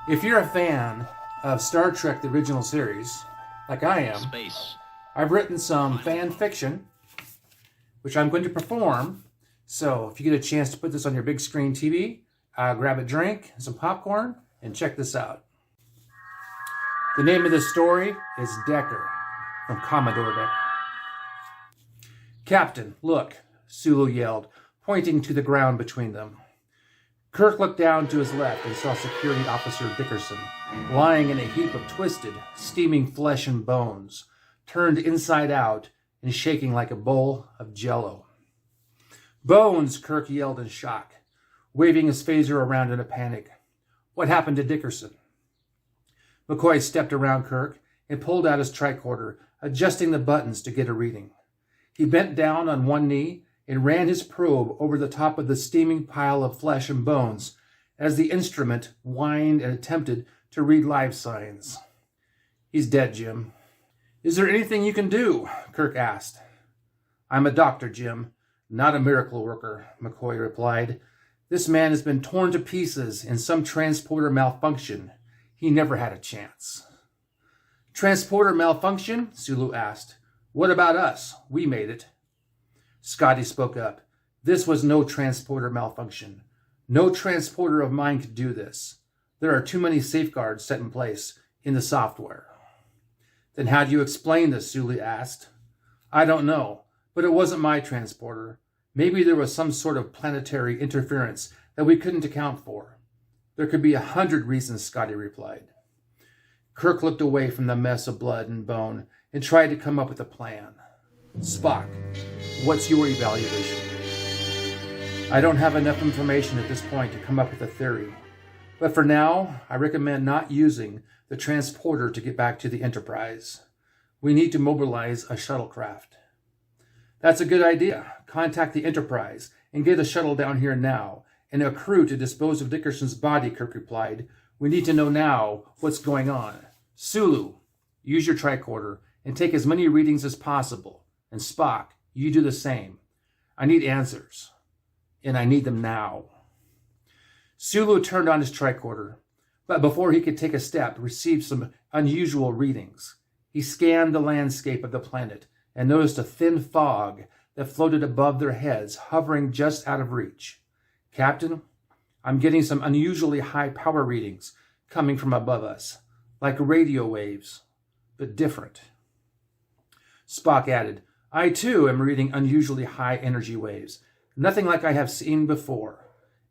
If you're a fan of Star Trek, the original series, like I am, I've written some fan fiction, which I'm going to perform. So if you get a chance to put this on your big screen TV, grab a drink, some popcorn, and check this out. The name of the story is Decker, from Commodore Decker. "Captain, look," Sulu yelled, pointing to the ground between them. Kirk looked down to his left and saw Security Officer Dickerson lying in a heap of twisted, steaming flesh and bones, turned inside out and shaking like a bowl of jello. "Bones!" Kirk yelled in shock, waving his phaser around in a panic. "What happened to Dickerson?" McCoy stepped around Kirk and pulled out his tricorder, adjusting the buttons to get a reading. He bent down on one knee and ran his probe over the top of the steaming pile of flesh and bones as the instrument whined and attempted to read life signs. "He's dead, Jim." "Is there anything you can do?" Kirk asked. "I'm a doctor, Jim, not a miracle worker," McCoy replied. "This man has been torn to pieces in some transporter malfunction. He never had a chance." "Transporter malfunction?" Sulu asked. "What about us? We made it." Scotty spoke up. "This was no transporter malfunction. No transporter of mine could do this. There are too many safeguards set in place in the software." "Then how do you explain this?" Sulu asked. "I don't know, but it wasn't my transporter. Maybe there was some sort of planetary interference that we couldn't account for." "There could be 100 reasons," Scotty replied. Kirk looked away from the mess of blood and bone and tried to come up with a plan. "Spock, what's your evaluation?" "I don't have enough information at this point to come up with a theory. But for now, I recommend not using the transporter to get back to the Enterprise. We need to mobilize a shuttlecraft." "That's a good idea. Contact the Enterprise and get a shuttle down here now and a crew to dispose of Dickerson's body," Kirk replied. "We need to know now what's going on. Sulu, use your tricorder and take as many readings as possible. And Spock, you do the same. I need answers. And I need them now." Sulu turned on his tricorder, but before he could take a step, received some unusual readings. He scanned the landscape of the planet and noticed a thin fog that floated above their heads, hovering just out of reach. "Captain, I'm getting some unusually high power readings coming from above us, like radio waves, but different." Spock added, "I too am reading unusually high energy waves, nothing like I have seen before,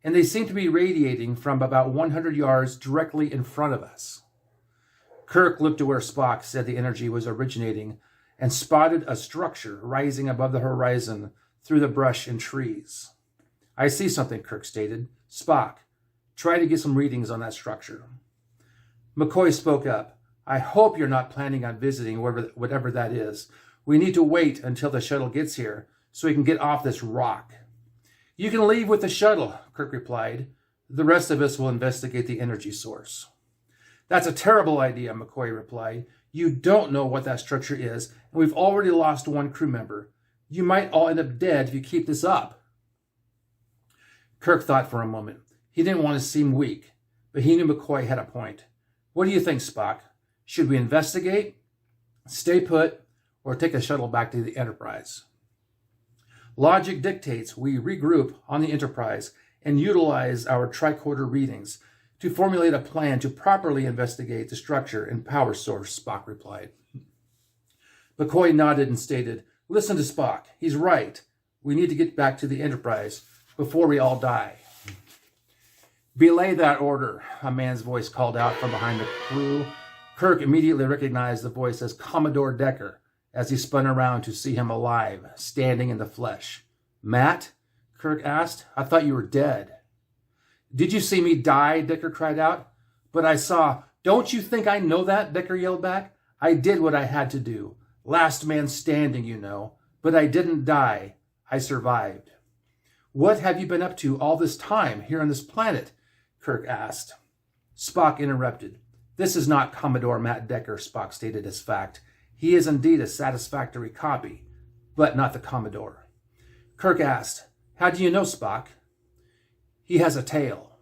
and they seem to be radiating from about 100 yards directly in front of us." Kirk looked to where Spock said the energy was originating and spotted a structure rising above the horizon through the brush and trees. "I see something," Kirk stated. "Spock, try to get some readings on that structure." McCoy spoke up. "I hope you're not planning on visiting whatever that is. We need to wait until the shuttle gets here so we can get off this rock." "You can leave with the shuttle," Kirk replied. "The rest of us will investigate the energy source." "That's a terrible idea," McCoy replied. "You don't know what that structure is, and we've already lost one crew member. You might all end up dead if you keep this up." Kirk thought for a moment. He didn't want to seem weak, but he knew McCoy had a point. "What do you think, Spock? Should we investigate, stay put, or take a shuttle back to the Enterprise?" "Logic dictates we regroup on the Enterprise and utilize our tricorder readings to formulate a plan to properly investigate the structure and power source," Spock replied. McCoy nodded and stated, "Listen to Spock. He's right. We need to get back to the Enterprise before we all die." "Belay that order," a man's voice called out from behind the crew. Kirk immediately recognized the voice as Commodore Decker as he spun around to see him alive, standing in the flesh. "Matt?" Kirk asked. "I thought you were dead." "Did you see me die?" Decker cried out. "But I saw—" "Don't you think I know that?" Decker yelled back. "I did what I had to do. Last man standing, you know. But I didn't die. I survived." "What have you been up to all this time here on this planet?" Kirk asked. Spock interrupted. "This is not Commodore Matt Decker," Spock stated as fact. "He is indeed a satisfactory copy, but not the Commodore." Kirk asked, "How do you know, Spock?" "He has a tail."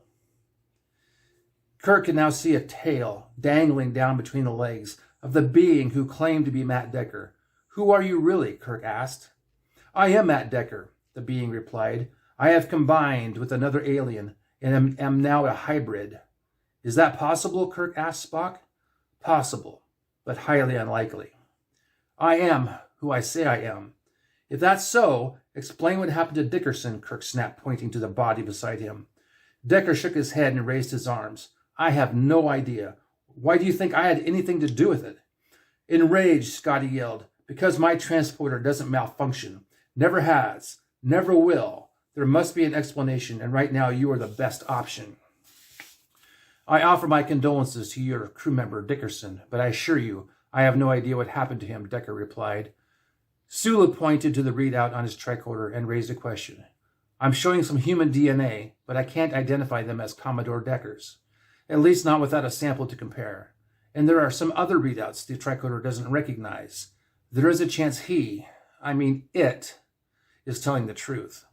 Kirk could now see a tail dangling down between the legs of the being who claimed to be Matt Decker. "Who are you really?" Kirk asked. "I am Matt Decker," the being replied. "I have combined with another alien and am now a hybrid." "Is that possible?" Kirk asked Spock. "Possible, but highly unlikely." "I am who I say I am." "If that's so, explain what happened to Dickerson," Kirk snapped, pointing to the body beside him. Decker shook his head and raised his arms. "I have no idea. Why do you think I had anything to do with it?" Enraged, Scotty yelled, "Because my transporter doesn't malfunction. Never has. Never will. There must be an explanation, and right now you are the best option." "I offer my condolences to your crew member, Dickerson, but I assure you, I have no idea what happened to him," Decker replied. Sulu pointed to the readout on his tricorder and raised a question. "I'm showing some human DNA, but I can't identify them as Commodore Deckers. At least not without a sample to compare. And there are some other readouts the tricorder doesn't recognize. There is a chance it, is telling the truth."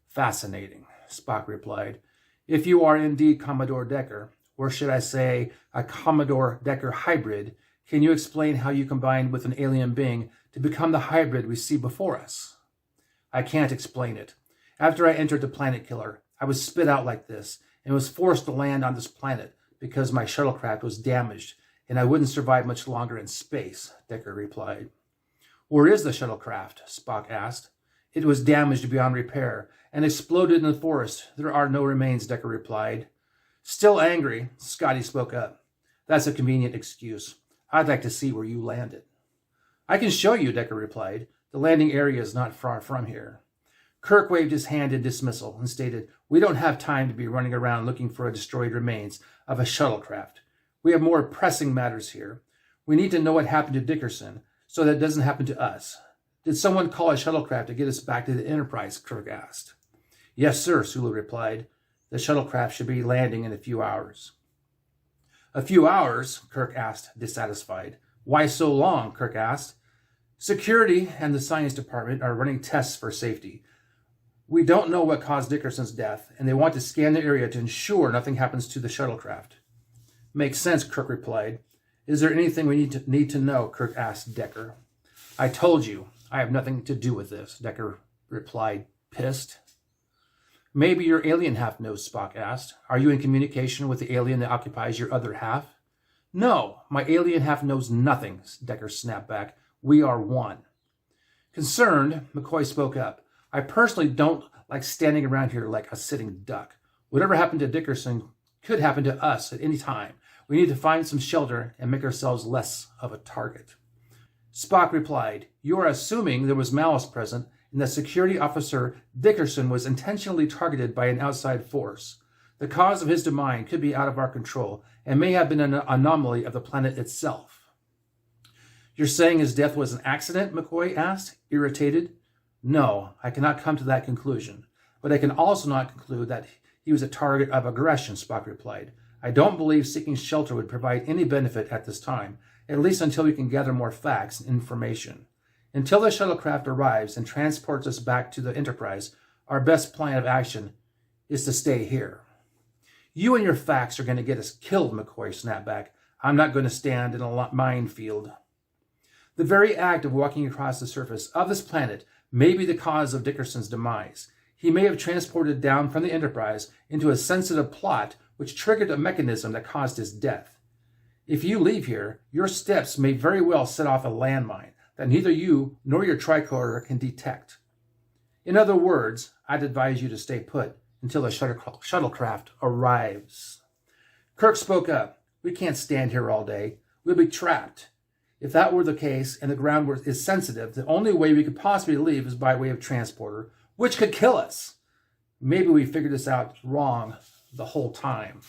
"Fascinating," Spock replied. "If you are indeed Commodore Decker, or should I say a Commodore Decker hybrid, can you explain how you combined with an alien being to become the hybrid we see before us?" "I can't explain it. After I entered the Planet Killer, I was spit out like this and was forced to land on this planet because my shuttlecraft was damaged and I wouldn't survive much longer in space," Decker replied. "Where is the shuttlecraft?" Spock asked. "It was damaged beyond repair and exploded in the forest. There are no remains," Decker replied. Still angry, Scotty spoke up. "That's a convenient excuse. I'd like to see where you landed." "I can show you," Decker replied. "The landing area is not far from here." Kirk waved his hand in dismissal and stated, "We don't have time to be running around looking for destroyed remains of a shuttlecraft. We have more pressing matters here. We need to know what happened to Dickerson so that it doesn't happen to us." "Did someone call a shuttlecraft to get us back to the Enterprise?" Kirk asked. "Yes, sir," Sulu replied. "The shuttlecraft should be landing in a few hours." "A few hours?" Kirk asked, dissatisfied. "Why so long?" Kirk asked. "Security and the science department are running tests for safety. We don't know what caused Dickerson's death, and they want to scan the area to ensure nothing happens to the shuttlecraft." "Makes sense," Kirk replied. "Is there anything we need to know?" Kirk asked Decker. "I told you, I have nothing to do with this," Decker replied, pissed. "Maybe your alien half knows," Spock asked. "Are you in communication with the alien that occupies your other half?" "No, my alien half knows nothing," Decker snapped back. "We are one." Concerned, McCoy spoke up. "I personally don't like standing around here like a sitting duck. Whatever happened to Dickerson could happen to us at any time. We need to find some shelter and make ourselves less of a target." Spock replied, "You are assuming there was malice present and that security officer Dickerson was intentionally targeted by an outside force. The cause of his demise could be out of our control and may have been an anomaly of the planet itself." "You're saying his death was an accident?" McCoy asked, irritated. "No, I cannot come to that conclusion. But I can also not conclude that he was a target of aggression," Spock replied. "I don't believe seeking shelter would provide any benefit at this time, at least until we can gather more facts and information. Until the shuttlecraft arrives and transports us back to the Enterprise, our best plan of action is to stay here." "You and your facts are going to get us killed," McCoy snapped back. "I'm not going to stand in a minefield." The very act of walking across the surface of this planet may be the cause of Dickerson's demise. He may have transported down from the Enterprise into a sensitive plot which triggered a mechanism that caused his death. If you leave here, your steps may very well set off a landmine that neither you nor your tricorder can detect. In other words, I'd advise you to stay put until the shuttlecraft arrives." Kirk spoke up. "We can't stand here all day. We'll be trapped. If that were the case and the ground is sensitive, the only way we could possibly leave is by way of transporter, which could kill us. Maybe we figured this out wrong the whole time."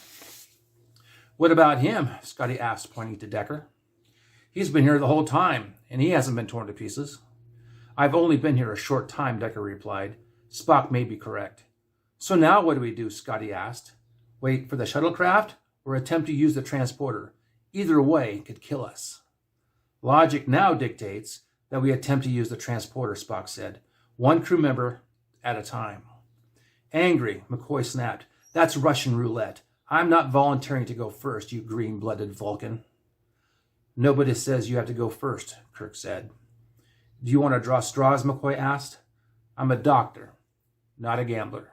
"What about him?" Scotty asked, pointing to Decker. "He's been here the whole time, and he hasn't been torn to pieces." "I've only been here a short time," Decker replied. "Spock may be correct." "So now what do we do?" Scotty asked. "Wait for the shuttlecraft or attempt to use the transporter? Either way could kill us." "Logic now dictates that we attempt to use the transporter," Spock said. "One crew member at a time." Angry, McCoy snapped, "That's Russian roulette. I'm not volunteering to go first, you green-blooded Vulcan. Nobody says you have to go first, Kirk said. Do you want to draw straws, McCoy asked. I'm a doctor, not a gambler.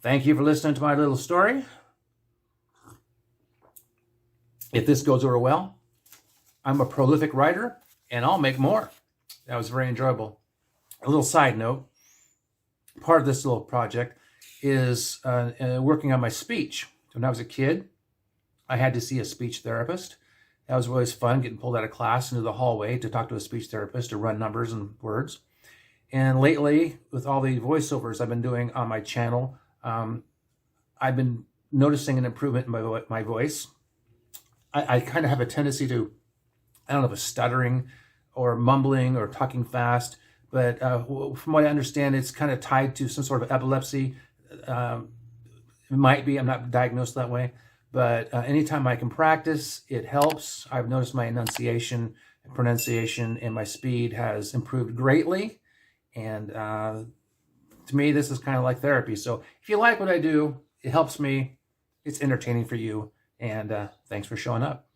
Thank you for listening to my little story. If this goes over well, I'm a prolific writer, and I'll make more. That was very enjoyable. A little side note, part of this little project is working on my speech. When I was a kid, I had to see a speech therapist. That was always fun, getting pulled out of class into the hallway to talk to a speech therapist to run numbers and words. And lately, with all the voiceovers I've been doing on my channel, I've been noticing an improvement in my voice. I kind of have a tendency to, I don't know if it's stuttering or mumbling or talking fast, but from what I understand, it's kind of tied to some sort of epilepsy. It might be, I'm not diagnosed that way, but anytime I can practice, it helps. I've noticed my enunciation, pronunciation, and my speed has improved greatly. And to me, this is kind of like therapy. So if you like what I do, it helps me. It's entertaining for you. And thanks for showing up.